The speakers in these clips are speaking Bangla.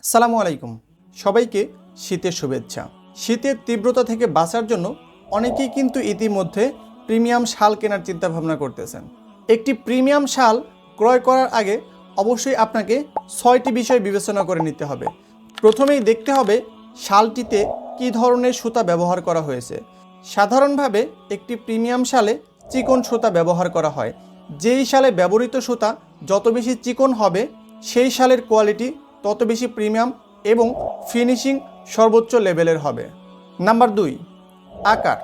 আসসালামু আলাইকুম। সবাইকে শীতের শুভেচ্ছা। শীতের তীব্রতা থেকে বাঁচার জন্য অনেকেই কিন্তু ইতিমধ্যে প্রিমিয়াম শাল কেনার চিন্তা ভাবনা করতেছেন। একটি প্রিমিয়াম শাল ক্রয় করার আগে অবশ্যই আপনাকে ৬টি বিষয় বিবেচনা করে নিতে হবে। প্রথমেই দেখতে হবে শালটিতে কী ধরনের সুতা ব্যবহার করা হয়েছে। সাধারণভাবে একটি প্রিমিয়াম শালে চিকন সুতা ব্যবহার করা হয়। যেই শালে ব্যবহৃত সুতা যত বেশি চিকন হবে সেই শালের কোয়ালিটি তত বেশি প্রিমিয়াম এবং ফিনিশিং সর্বোচ্চ লেভেলের হবে। নাম্বার ২, আকার।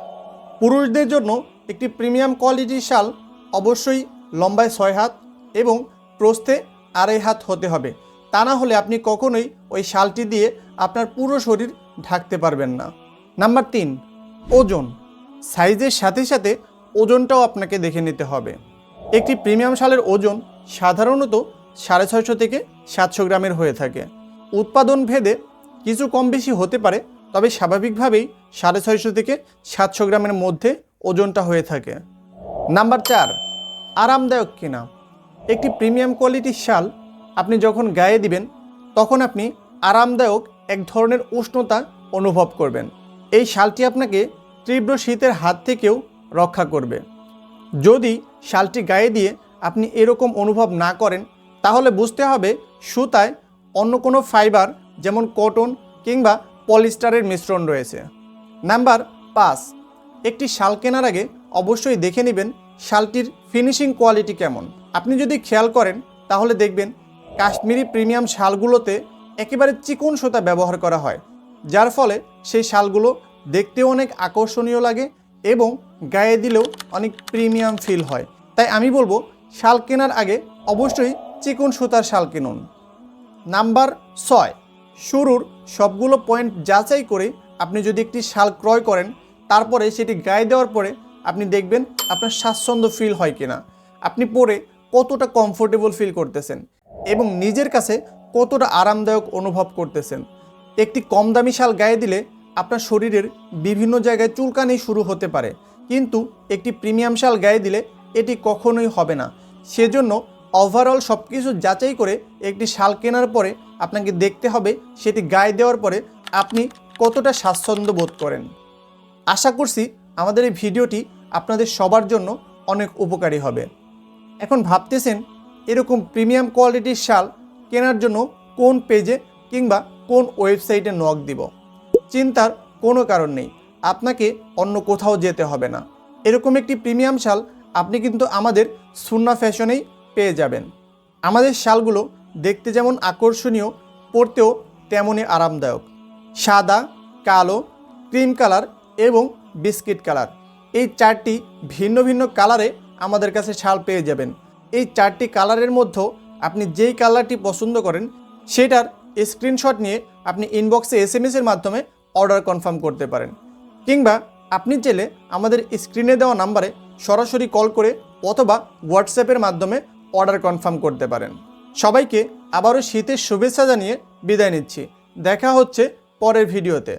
পুরুষদের জন্য একটি প্রিমিয়াম কোয়ালিটির শাল অবশ্যই লম্বায় ৬ হাত এবং প্রস্থে ২.৫ হাত হতে হবে। তা না হলে আপনি কখনোই ওই শালটি দিয়ে আপনার পুরো শরীর ঢাকতে পারবেন না। নাম্বার ৩, ওজন। সাইজের সাথে সাথে ওজনটাও আপনাকে দেখে নিতে হবে। একটি প্রিমিয়াম শালের ওজন সাধারণত ৬৫০ থেকে ৭০০ গ্রামের হয়ে থাকে। উৎপাদন ভেদে কিছু কম বেশি হতে পারে, তবে স্বাভাবিকভাবেই ৬৫০ থেকে ৭০০ গ্রামের মধ্যে ওজনটা হয়ে থাকে। নাম্বার ৪, আরামদায়ক কিনা। একটি প্রিমিয়াম কোয়ালিটির শাল আপনি যখন গায়ে দিবেন তখন আপনি আরামদায়ক এক ধরনের উষ্ণতা অনুভব করবেন। এই শালটি আপনাকে তীব্র শীতের হাত থেকেও রক্ষা করবে। যদি শালটি গায়ে দিয়ে আপনি এরকম অনুভব না করেন তাহলে বুঝতে হবে সুতায় অন্য কোনো ফাইবার যেমন কটন কিংবা পলিস্টারের মিশ্রণ রয়েছে। নাম্বার ৫, একটি শাল কেনার আগে অবশ্যই দেখে নেবেন শালটির ফিনিশিং কোয়ালিটি কেমন। আপনি যদি খেয়াল করেন তাহলে দেখবেন কাশ্মীরি প্রিমিয়াম শালগুলোতে একেবারে চিকন সুতা ব্যবহার করা হয়, যার ফলে সেই শালগুলো দেখতেও অনেক আকর্ষণীয় লাগে এবং গায়ে দিলেও অনেক প্রিমিয়াম ফিল হয়। তাই আমি বলবো শাল কেনার আগে অবশ্যই চিকন সুতার শাল কিনুন। নাম্বার ৬, শুরুর সবগুলো পয়েন্ট যাচাই করে আপনি যদি একটি শাল ক্রয় করেন তারপরে সেটি গায়ে দেওয়ার পরে আপনি দেখবেন আপনার স্বাচ্ছন্দ্য ফিল হয় কিনা, আপনি পরে কতটা কমফোর্টেবল ফিল করতেছেন এবং নিজের কাছে কতটা আরামদায়ক অনুভব করতেছেন। একটি কম দামি শাল গায়ে দিলে আপনার শরীরের বিভিন্ন জায়গায় চুলকানি শুরু হতে পারে, কিন্তু একটি প্রিমিয়াম শাল গায়ে দিলে এটি কখনোই হবে না। সেজন্য ওভারঅল সব কিছু যাচাই করে একটি শাল কেনার পরে আপনাকে দেখতে হবে সেটি গায়ে দেওয়ার পরে আপনি কতটা স্বাচ্ছন্দ্য বোধ করেন। আশা করছি আমাদের এই ভিডিওটি আপনাদের সবার জন্য অনেক উপকারী হবে। এখন ভাবতেছেন এরকম প্রিমিয়াম কোয়ালিটির শাল কেনার জন্য কোন পেজে কিংবা কোন ওয়েবসাইটে নক দিব। চিন্তার কোনো কারণ নেই, আপনাকে অন্য কোথাও যেতে হবে না। এরকম একটি প্রিমিয়াম শাল আপনি কিন্তু আমাদের সুন্না ফ্যাশনেই পেয়ে যাবেন। আমাদের শালগুলো দেখতে যেমন আকর্ষণীয়, পরতেও তেমনই আরামদায়ক। সাদা, কালো, ক্রিম কালার এবং বিস্কিট কালার, এই 4টি ভিন্ন ভিন্ন কালারে আমাদের কাছে শাল পেয়ে যাবেন। এই 4টি কালারের মধ্যেও আপনি যেই কালারটি পছন্দ করেন সেটার স্ক্রিনশট নিয়ে আপনি ইনবক্সে SMS-এর মাধ্যমে অর্ডার কনফার্ম করতে পারেন, কিংবা আপনি চাইলে আমাদের স্ক্রিনে দেওয়া নাম্বারে সরাসরি কল করে অথবা হোয়াটসঅ্যাপের মাধ্যমে অর্ডার কনফার্ম করতে পারেন। সবাইকে আবারও শীতের শুভেচ্ছা জানিয়ে বিদায় নিচ্ছি। দেখা হচ্ছে পরের ভিডিওতে।